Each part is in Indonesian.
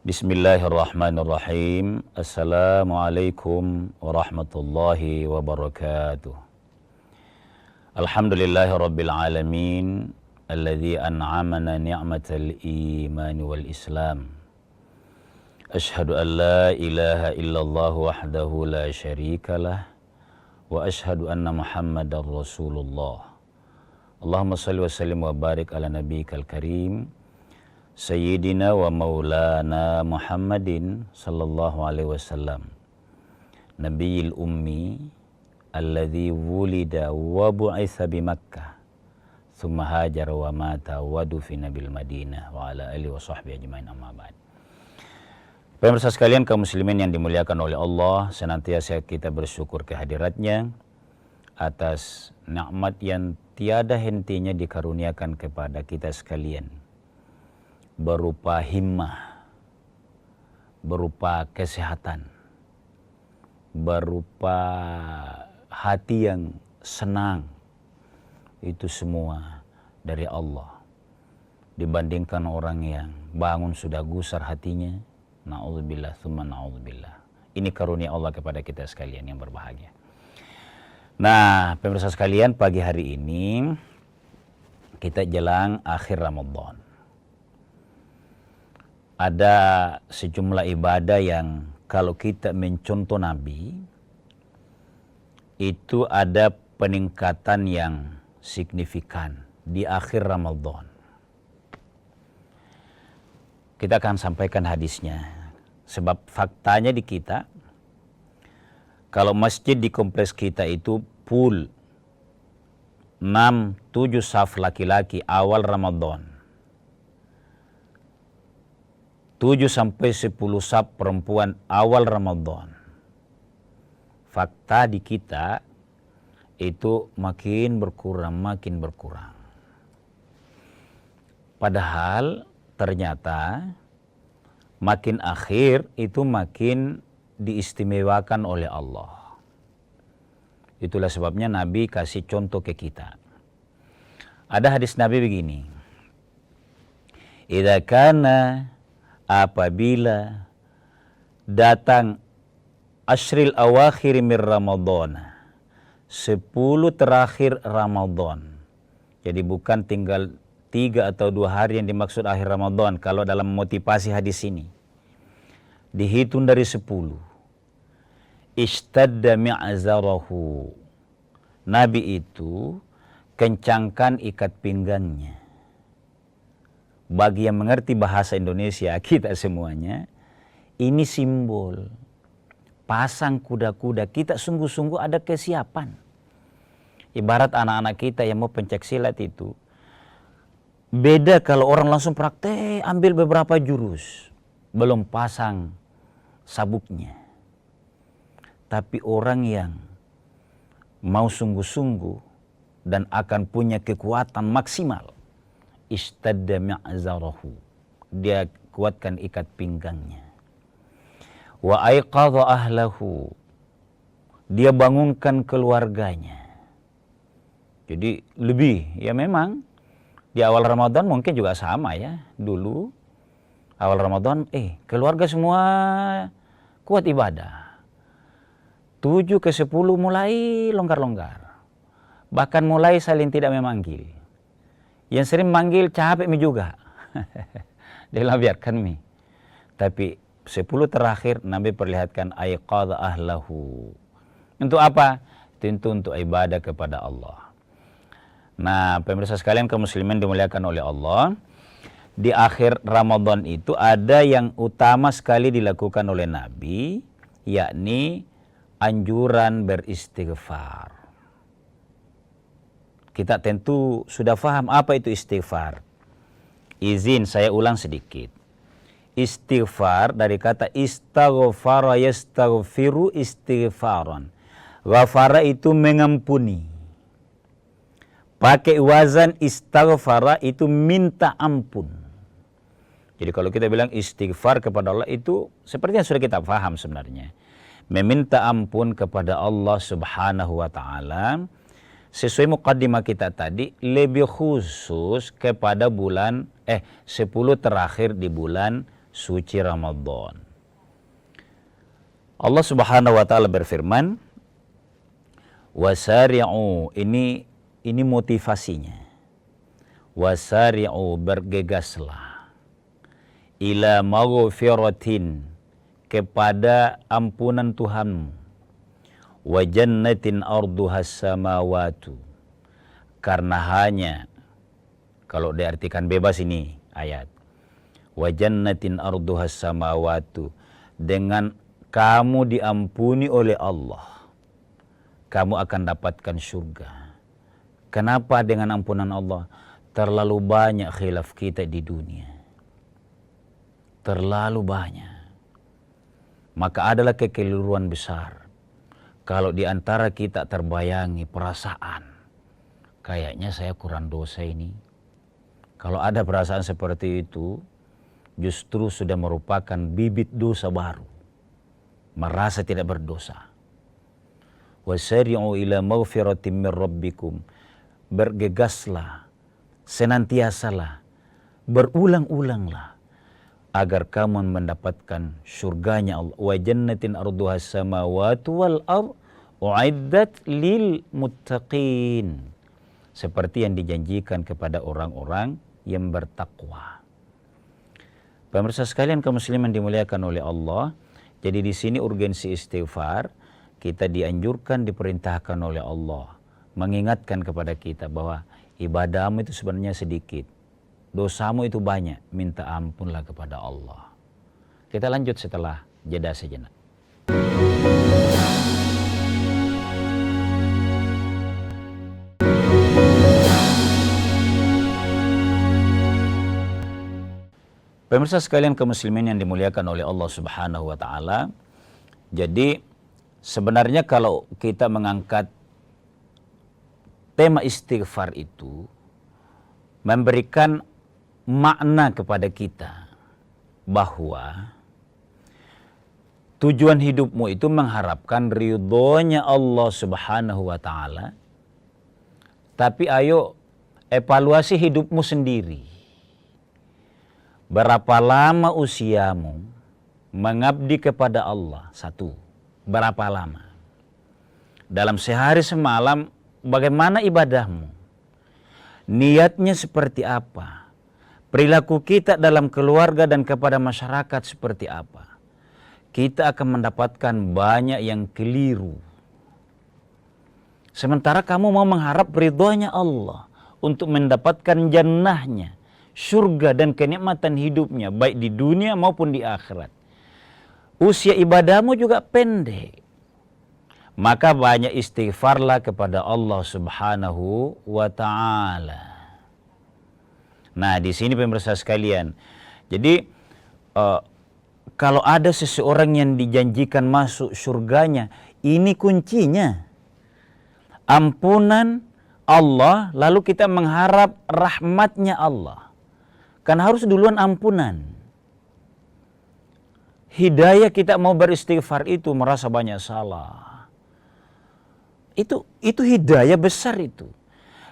Bismillahirrahmanirrahim. Assalamualaikum warahmatullahi wabarakatuh. Alhamdulillahi rabbil alamin, alladzi an'amana ni'matal iman wal islam. Ashhadu an la ilaha illallah wahdahu la syarikalah wa ashhadu anna Muhammadar Rasulullah. Allahumma salli wa sallim wa barik ala nabiyyikal karim Sayyidina wa maulana Muhammadin sallallahu alaihi wasallam, Nabiyil ummi alladzi wulida wa bu'itsa bi Makkah thumma hajara wa mata wa dufina bil Madinah wa ala alihi wa sahbihi ajmain, amma ba'd. Pemirsa sekalian, kaum muslimin yang dimuliakan oleh Allah, senantiasa kita bersyukur kehadiratnya atas nikmat yang tiada hentinya dikaruniakan kepada kita sekalian, berupa himmah, berupa kesehatan, berupa hati yang senang. Itu semua dari Allah. Dibandingkan orang yang bangun sudah gusar hatinya, na'udzubillah tsumma na'udzubillah. Ini karunia Allah kepada kita sekalian yang berbahagia. Nah, pemirsa sekalian, pagi hari ini kita jelang akhir Ramadan. Ada sejumlah ibadah yang kalau kita mencontoh Nabi, itu ada peningkatan yang signifikan di akhir Ramadan. Kita akan sampaikan hadisnya, sebab faktanya di kita, kalau masjid di kompleks kita itu full 6-7 saf laki-laki awal Ramadan, 7-10 saf perempuan awal Ramadan. Fakta di kita itu makin berkurang. Padahal ternyata makin akhir itu makin diistimewakan oleh Allah. Itulah sebabnya Nabi kasih contoh ke kita. Ada hadis Nabi begini. Idza kana, apabila datang ashril awakhir min Ramadan, 10 terakhir Ramadan. Jadi bukan tinggal 3 atau 2 hari yang dimaksud akhir Ramadan kalau dalam motivasi hadis ini. Dihitung dari 10. Ishtadda mi'zarahu. Nabi itu kencangkan ikat pinggangnya. Bagi yang mengerti bahasa Indonesia, kita semuanya, ini simbol pasang kuda-kuda. Kita sungguh-sungguh ada kesiapan. Ibarat anak-anak kita yang mau pencak silat itu, beda kalau orang langsung praktek ambil beberapa jurus, belum pasang sabuknya. Tapi orang yang mau sungguh-sungguh dan akan punya kekuatan maksimal, ishtadda mi'zarahu, dia kuatkan ikat pinggangnya. Wa aiqadha ahlahu, dia bangunkan keluarganya. Jadi lebih, ya memang di awal Ramadan mungkin juga sama ya. Dulu awal Ramadan keluarga semua kuat ibadah. 7-10 mulai longgar-longgar. Bahkan mulai saling tidak memanggil. Yang sering manggil capek mi juga. Dia biarkan mi. Tapi 10 terakhir Nabi perlihatkan aiqadha ahlahu. Untuk apa? Tentu untuk ibadah kepada Allah. Nah, pemirsa sekalian, kaum muslimin dimuliakan oleh Allah, di akhir Ramadan itu ada yang utama sekali dilakukan oleh Nabi, yakni anjuran beristighfar. Kita tentu sudah paham apa itu istighfar. Izin saya ulang sedikit. Istighfar dari kata istaghfara yastaghfiru istighfaran. Ghafara itu mengampuni. Pakai wazan istaghfara itu minta ampun. Jadi kalau kita bilang istighfar kepada Allah itu seperti yang sudah kita paham sebenarnya. Meminta ampun kepada Allah Subhanahu wa Ta'ala. Sesuai muqaddimah kita tadi, lebih khusus kepada bulan 10 terakhir di bulan suci Ramadan. Allah Subhanahu wa taala berfirman, wasari'u, ini motivasinya. Wasari'u, bergegaslah, ila maghfiratin, kepada ampunan Tuhanmu, wa jannatin arduhas samawatu, karena hanya, kalau diartikan bebas ini ayat, wa jannatin arduhas samawatu, dengan kamu diampuni oleh Allah, kamu akan dapatkan surga. Kenapa dengan ampunan Allah? Terlalu banyak khilaf kita di dunia. Terlalu banyak. Maka adalah kekeliruan besar kalau di antara kita terbayangi perasaan, kayaknya saya kurang dosa ini. Kalau ada perasaan seperti itu, justru sudah merupakan bibit dosa baru. Merasa tidak berdosa. Wasari'u ila maghfiratin min rabbikum, bergegaslah, senantiasalah, berulang-ulanglah agar kamu mendapatkan surganya Allah. Wa jannatin arduhas samawati wal ard uiddat lil muttaqin, seperti yang dijanjikan kepada orang-orang yang bertakwa. Pemirsa sekalian kaum muslimin dimuliakan oleh Allah, jadi di sini urgensi istighfar, kita dianjurkan, diperintahkan oleh Allah, mengingatkan kepada kita bahwa ibadahmu itu sebenarnya sedikit, dosamu itu banyak, minta ampunlah kepada Allah. Kita lanjut setelah jeda sejenak. Pemirsa sekalian kaum muslimin yang dimuliakan oleh Allah Subhanahu wa taala. Jadi sebenarnya kalau kita mengangkat tema istighfar itu memberikan makna kepada kita bahwa tujuan hidupmu itu mengharapkan ridhonya Allah Subhanahu wa taala. Tapi ayo evaluasi hidupmu sendiri. Berapa lama usiamu mengabdi kepada Allah? Satu, berapa lama? Dalam sehari semalam, bagaimana ibadahmu? Niatnya seperti apa? Perilaku kita dalam keluarga dan kepada masyarakat seperti apa? Kita akan mendapatkan banyak yang keliru. Sementara kamu mau mengharap ridhonya Allah untuk mendapatkan jannahnya, surga dan kenikmatan hidupnya, baik di dunia maupun di akhirat. Usia ibadahmu juga pendek. Maka banyak istighfarlah kepada Allah Subhanahu wa ta'ala. Nah, di sini pemirsa sekalian, jadi kalau ada seseorang yang dijanjikan masuk surganya, ini kuncinya. Ampunan Allah, lalu kita mengharap rahmatnya Allah. Kan harus duluan ampunan. Hidayah kita mau beristighfar itu merasa banyak salah. Itu hidayah besar itu.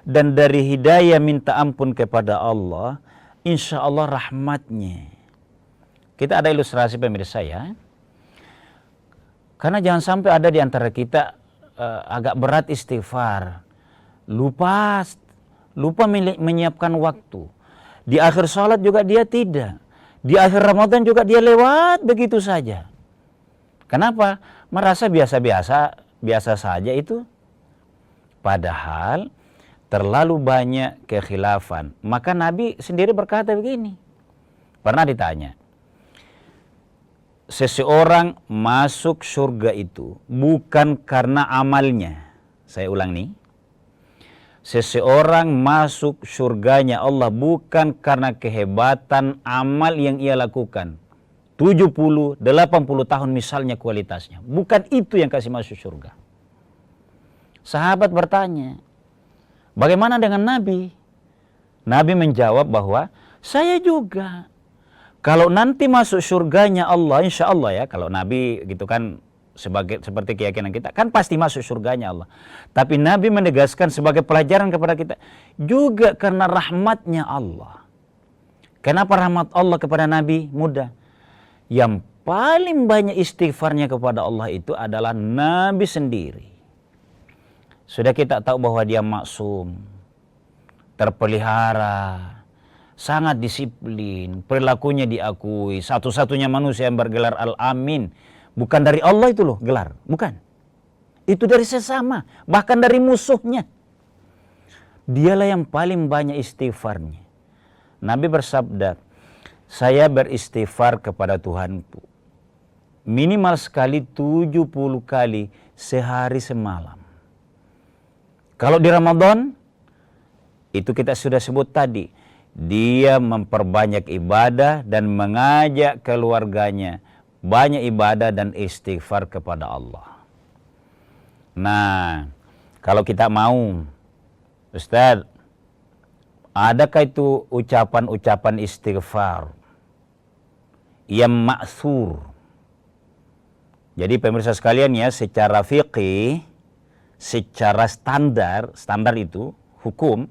Dan dari hidayah minta ampun kepada Allah, insya Allah rahmatnya. Kita ada ilustrasi pemirsa ya. Karena jangan sampai ada di antara kita agak berat istighfar. Lupa menyiapkan waktu. Di akhir salat juga dia tidak. Di akhir Ramadan juga dia lewat begitu saja. Kenapa? Merasa biasa saja itu. Padahal terlalu banyak kekhilafan. Maka Nabi sendiri berkata begini. Pernah ditanya, seseorang masuk surga itu bukan karena amalnya. Saya ulang nih. Seseorang masuk surganya Allah bukan karena kehebatan amal yang ia lakukan. 70, 80 tahun misalnya kualitasnya. Bukan itu yang kasih masuk surga. Sahabat bertanya, bagaimana dengan Nabi? Nabi menjawab bahwa saya juga. Kalau nanti masuk surganya Allah, insya Allah ya, kalau Nabi gitu kan, seperti keyakinan kita, kan pasti masuk surganya Allah. Tapi Nabi menegaskan sebagai pelajaran kepada kita, juga karena rahmatnya Allah. Kenapa rahmat Allah kepada Nabi? Mudah. Yang paling banyak istighfarnya kepada Allah itu adalah Nabi sendiri. Sudah kita tahu bahwa dia maksum, terpelihara, sangat disiplin, perilakunya diakui, satu-satunya manusia yang bergelar Al-Amin. Bukan dari Allah itu loh gelar, bukan. Itu dari sesama, bahkan dari musuhnya. Dialah yang paling banyak istighfarnya. Nabi bersabda, saya beristighfar kepada Tuhanku minimal sekali 70 kali sehari semalam. Kalau di Ramadan, itu kita sudah sebut tadi, dia memperbanyak ibadah dan mengajak keluarganya banyak ibadah dan istighfar kepada Allah. Nah, kalau kita mau, Ustaz, adakah itu ucapan-ucapan istighfar yang ma'thur? Jadi pemirsa sekalian ya, secara fiqih, secara standar itu hukum,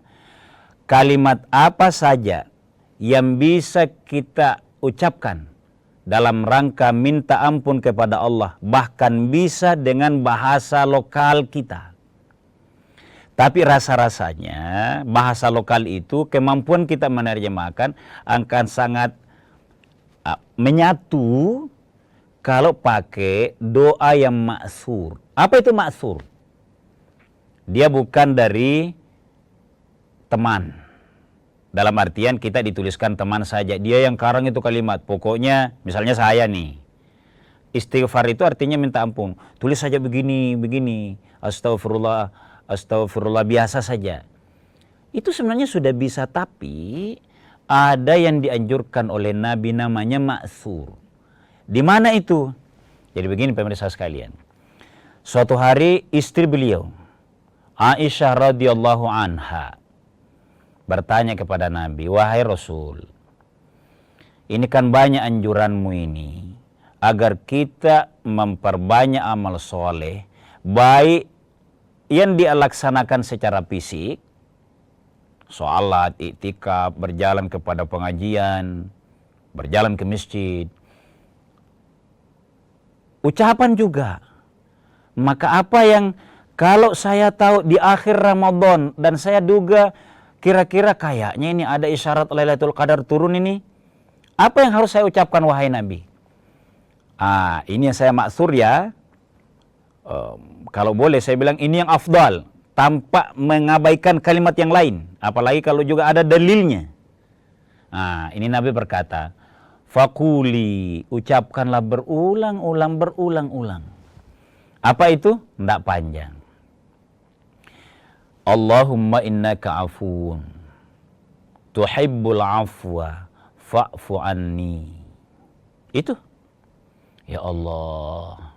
kalimat apa saja yang bisa kita ucapkan dalam rangka minta ampun kepada Allah, bahkan bisa dengan bahasa lokal kita. Tapi rasa-rasanya bahasa lokal itu kemampuan kita menerjemahkan akan sangat menyatu kalau pakai doa yang ma'thur. Apa itu ma'thur? Dia bukan dari teman. Dalam artian kita dituliskan teman saja. Dia yang karang itu kalimat. Pokoknya misalnya saya nih. Istighfar itu artinya minta ampun. Tulis saja begini, begini. Astagfirullah, astagfirullah, biasa saja. Itu sebenarnya sudah bisa, tapi ada yang dianjurkan oleh Nabi namanya ma'thur. Di mana itu? Jadi begini pemirsa sekalian. Suatu hari istri beliau, Aisyah radhiyallahu anha, bertanya kepada Nabi, wahai Rasul, ini kan banyak anjuranmu ini, agar kita memperbanyak amal soleh, baik yang dia laksanakan secara fisik, sholat, iktikaf, berjalan kepada pengajian, berjalan ke masjid, ucapan juga. Maka apa yang kalau saya tahu di akhir Ramadan dan saya duga kira-kira kayaknya ini ada isyarat Lailatul Qadar turun ini, apa yang harus saya ucapkan wahai Nabi? Ini yang saya maksur ya. Kalau boleh saya bilang ini yang afdal, tanpa mengabaikan kalimat yang lain. Apalagi kalau juga ada dalilnya. Ini Nabi berkata, Fakuli, ucapkanlah berulang-ulang. Apa itu? Tidak panjang. Allahumma innaka afuun, tuhibbul afwa, fa'fu anni. Itu. Ya Allah,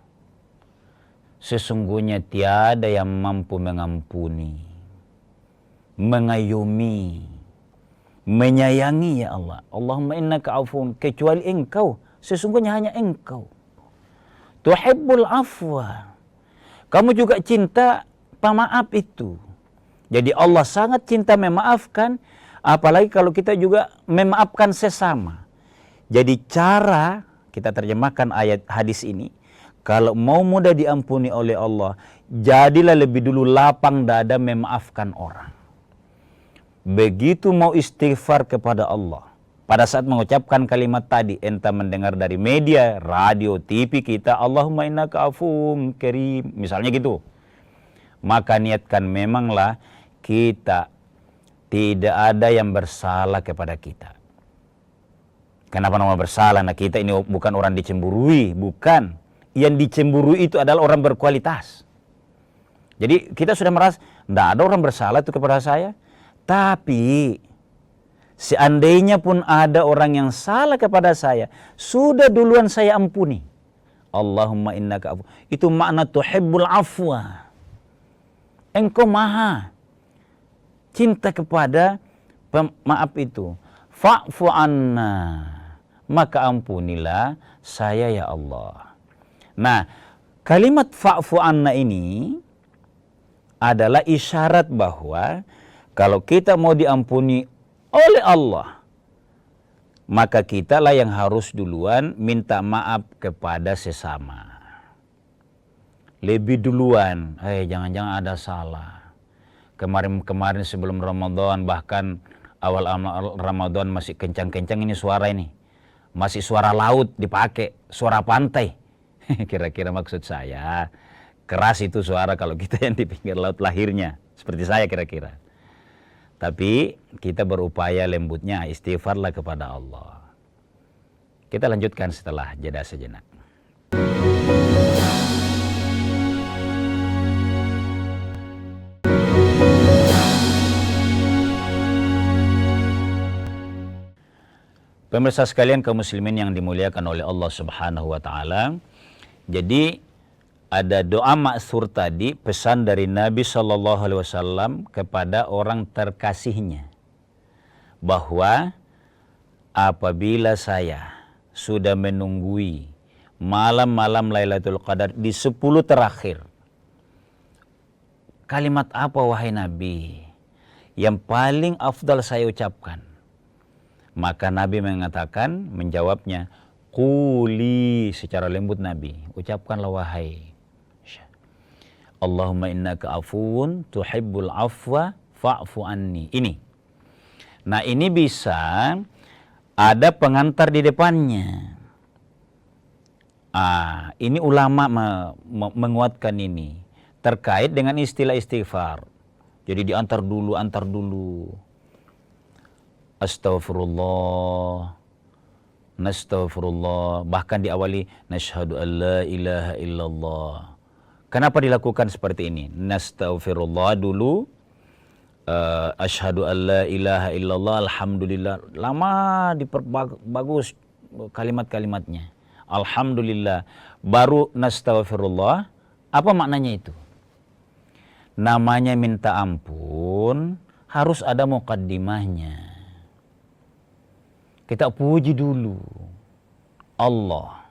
sesungguhnya tiada yang mampu mengampuni, mengayomi, menyayangi ya Allah. Allahumma innaka afuun, kecuali engkau. Sesungguhnya hanya engkau. Tuhibbul afwa, kamu juga cinta pemaaf itu. Jadi Allah sangat cinta memaafkan, apalagi kalau kita juga memaafkan sesama. Jadi cara kita terjemahkan ayat hadis ini, kalau mau mudah diampuni oleh Allah, jadilah lebih dulu lapang dada memaafkan orang. Begitu mau istighfar kepada Allah, pada saat mengucapkan kalimat tadi, entah mendengar dari media, radio, TV kita, Allahumma innaka afuwwun karim, misalnya gitu. Maka niatkan memanglah kita tidak ada yang bersalah kepada kita. Kenapa nama bersalah? Nah, kita ini bukan orang dicemburui, bukan. Yang dicemburui itu adalah orang berkualitas. Jadi kita sudah merasa, tidak ada orang bersalah itu kepada saya. Tapi seandainya pun ada orang yang salah kepada saya, sudah duluan saya ampuni. Allahumma innaka afu. Itu makna tuhibbul afwa. Engkau maha cinta kepada pemaaf itu. Fa'fu anna, maka ampunilah saya ya Allah. Nah, kalimat fa'fu anna ini adalah isyarat bahwa kalau kita mau diampuni oleh Allah, maka kitalah yang harus duluan minta maaf kepada sesama. Lebih duluan, jangan-jangan ada salah. Kemarin-kemarin sebelum Ramadan, bahkan awal Ramadan masih kencang-kencang ini suara ini. Masih suara laut dipakai, suara pantai. Kira-kira maksud saya, keras itu suara kalau kita yang di pinggir laut lahirnya. Seperti saya kira-kira. Tapi kita berupaya lembutnya, istighfarlah kepada Allah. Kita lanjutkan setelah jeda sejenak. Pemirsa sekalian kaum muslimin yang dimuliakan oleh Allah Subhanahu wa taala. Jadi ada doa ma'thur tadi, pesan dari Nabi sallallahu alaihi wasallam kepada orang terkasihnya, bahwa apabila saya sudah menunggui malam-malam Lailatul Qadar di 10 terakhir, kalimat apa wahai Nabi yang paling afdal saya ucapkan? Maka Nabi mengatakan, menjawabnya, quli, secara lembut Nabi, ucapkanlah wahai Allahumma innaka afuwun tuhibbul afwa fa'fu anni. Ini. Nah, ini bisa ada pengantar di depannya. Ini ulama menguatkan ini terkait dengan istilah istighfar. Jadi diantar dulu, Astaghfirullah, nastaghfirullah, bahkan diawali nasyhadu an la ilaha illallah. Kenapa dilakukan seperti ini? Nastaghfirullah dulu, asyhadu an la ilaha illallah, alhamdulillah. Lama diperbagus kalimat-kalimatnya. Alhamdulillah. Baru nastaghfirullah. Apa maknanya itu? Namanya minta ampun harus ada muqaddimahnya. Kita puji dulu Allah,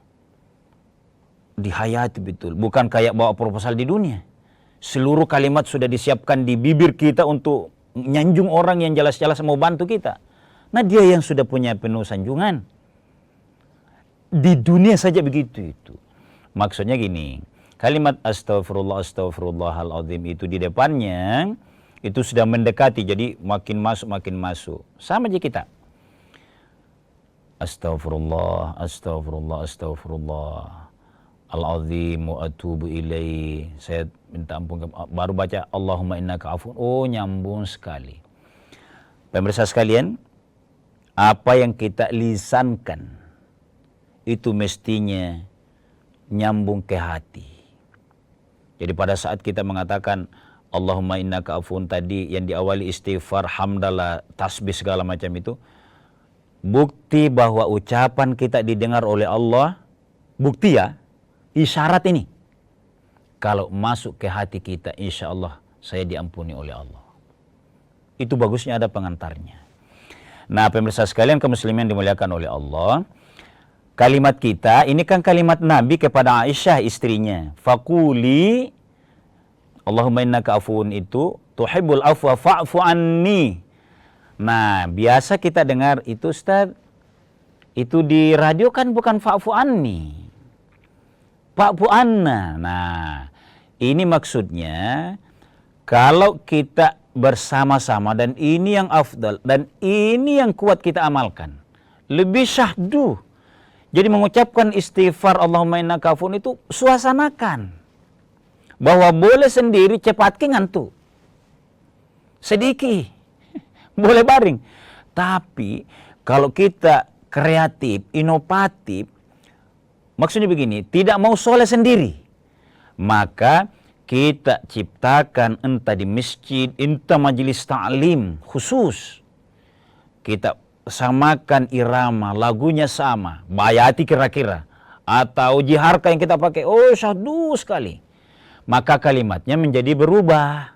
dihayati betul, bukan kayak bawa proposal di dunia. Seluruh kalimat sudah disiapkan di bibir kita untuk nyanjung orang yang jelas-jelas mau bantu kita. Nah, dia yang sudah punya penuh sanjungan. Di dunia saja begitu itu. Maksudnya gini, kalimat astaghfirullahaladzim itu di depannya itu sudah mendekati, jadi makin masuk. Sama aja kita. Astaghfirullah al-azim wa atubu ilaih. Saya minta ampun. Baru baca Allahumma innaka afuwun. Oh, nyambung sekali. Pemirsa sekalian, apa yang kita lisankan itu mestinya nyambung ke hati. Jadi pada saat kita mengatakan Allahumma innaka afuwun tadi yang diawali istighfar, hamdalah, tasbih segala macam itu, bukti bahwa ucapan kita didengar oleh Allah, bukti ya, isyarat ini. Kalau masuk ke hati kita, insya Allah saya diampuni oleh Allah. Itu bagusnya ada pengantarnya. Nah, pemirsa sekalian kaum muslimin dimuliakan oleh Allah, kalimat kita, ini kan kalimat Nabi kepada Aisyah istrinya. Faquli, Allahumma innaka afuwun itu, tuhibbul afwa fa'fu anni. Nah, biasa kita dengar itu Ustaz, itu di radio kan bukan fa'fu anni, fa'fu anna. Nah, ini maksudnya kalau kita bersama-sama dan ini yang afdal dan ini yang kuat kita amalkan, lebih syahdu. Jadi mengucapkan istighfar Allahumma innaka afuwun itu suasanakan bahwa boleh sendiri cepat ngantuk sedikit, boleh baring. Tapi kalau kita kreatif, inovatif, maksudnya begini, tidak mau soleh sendiri, maka kita ciptakan entah di masjid, entah majelis ta'lim khusus, kita samakan irama, lagunya sama, bayati kira-kira, atau jiharka yang kita pakai, oh syahdu sekali. Maka kalimatnya menjadi berubah,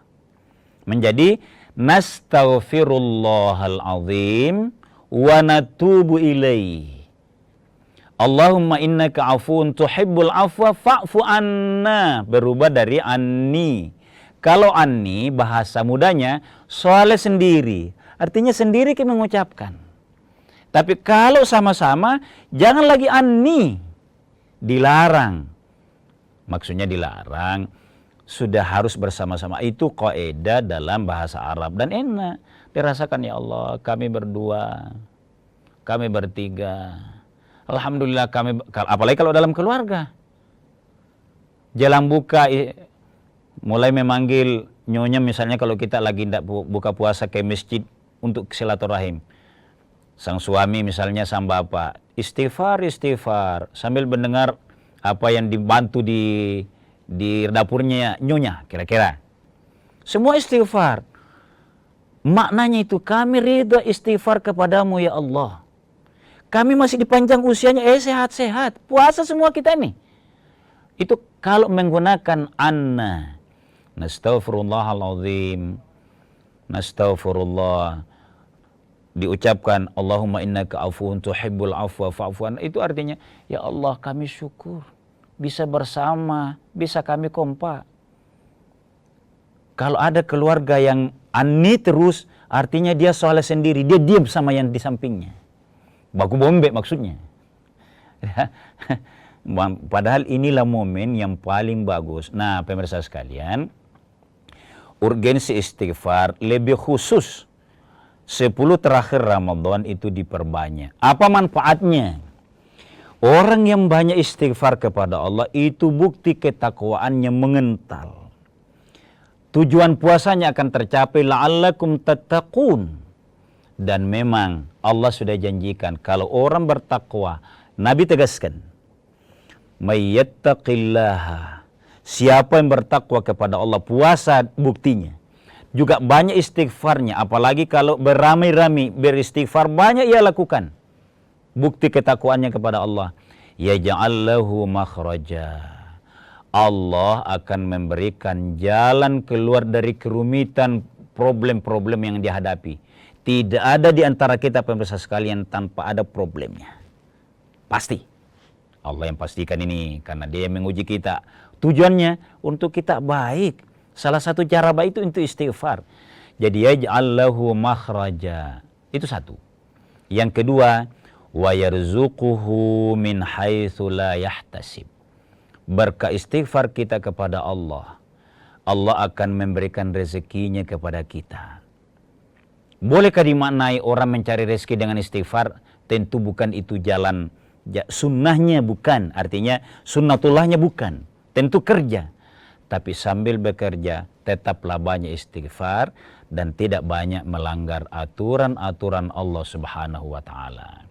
menjadi nastaghfirullahalazim wa natubu ilaih. Allahumma innaka afuwun tuhibbul afwa fa'fu anna, berubah dari anni. Kalau anni bahasa mudanya soleh sendiri, artinya sendiri kita mengucapkan. Tapi kalau sama-sama, jangan lagi ani. Dilarang. Maksudnya dilarang, sudah harus bersama-sama. Itu kaidah dalam bahasa Arab. Dan enak. Dirasakan, ya Allah, kami berdua, kami bertiga. Alhamdulillah kami, apalagi kalau dalam keluarga. Jalan buka, mulai memanggil nyonya misalnya kalau kita lagi tidak buka puasa ke masjid untuk silaturahim. Sang suami misalnya sang bapak, istighfar, istighfar, sambil mendengar apa yang dibantu di dapurnya nyonya, kira-kira. Semua istighfar. Maknanya itu, kami ridha istighfar kepadamu ya Allah. Kami masih dipanjang usianya, sehat-sehat. Puasa semua kita nih. Itu kalau menggunakan anna. Nastaghfirullahaladzim. Nastaghfirullah. Diucapkan, Allahumma innaka afuun tuhibbul afwa fa'fu anna. Itu artinya, ya Allah kami syukur. Bisa bersama, bisa kami kompak. Kalau ada keluarga yang ani terus, artinya dia soalnya sendiri, dia diam sama yang di sampingnya. Baku bombe maksudnya. Padahal inilah momen yang paling bagus. Nah, pemirsa sekalian, urgensi istighfar lebih khusus 10 terakhir Ramadan itu diperbanyak. Apa manfaatnya? Orang yang banyak istighfar kepada Allah itu bukti ketakwaannya mengental. Tujuan puasanya akan tercapai, la'allakum tattaqun. Dan memang Allah sudah janjikan kalau orang bertakwa, Nabi tegaskan, may yattaqillaha, siapa yang bertakwa kepada Allah, puasa buktinya. Juga banyak istighfarnya, apalagi kalau beramai-ramai beristighfar, banyak ia lakukan. Bukti ketakwaannya kepada Allah. Yaj'al lahu makhraja. Allah akan memberikan jalan keluar dari kerumitan problem-problem yang dihadapi. Tidak ada di antara kita pemirsa sekalian tanpa ada problemnya. Pasti. Allah yang pastikan ini karena Dia yang menguji kita. Tujuannya untuk kita baik. Salah satu cara baik itu untuk istighfar. Jadi yaj'al lahu makhraja. Itu satu. Yang kedua, wa yarzuquhu min haitsu la yahtasib. Berkah istighfar kita kepada Allah, Allah akan memberikan rezekinya kepada kita. Bolehkah dimaknai orang mencari rezeki dengan istighfar? Tentu bukan itu jalan, sunnahnya bukan, artinya sunnatullahnya bukan. Tentu kerja, tapi sambil bekerja tetaplah banyak istighfar dan tidak banyak melanggar aturan-aturan Allah Subhanahu wa Ta'ala.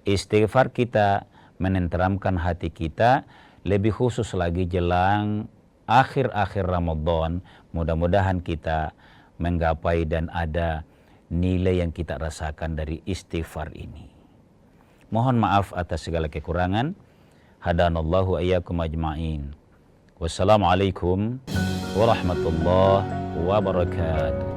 Istighfar kita menenteramkan hati kita, lebih khusus lagi jelang akhir-akhir Ramadan. Mudah-mudahan kita menggapai dan ada nilai yang kita rasakan dari istighfar ini. Mohon maaf atas segala kekurangan. Hadanallahu ayyakum ajma'in. Wassalamualaikum warahmatullahi wabarakatuh.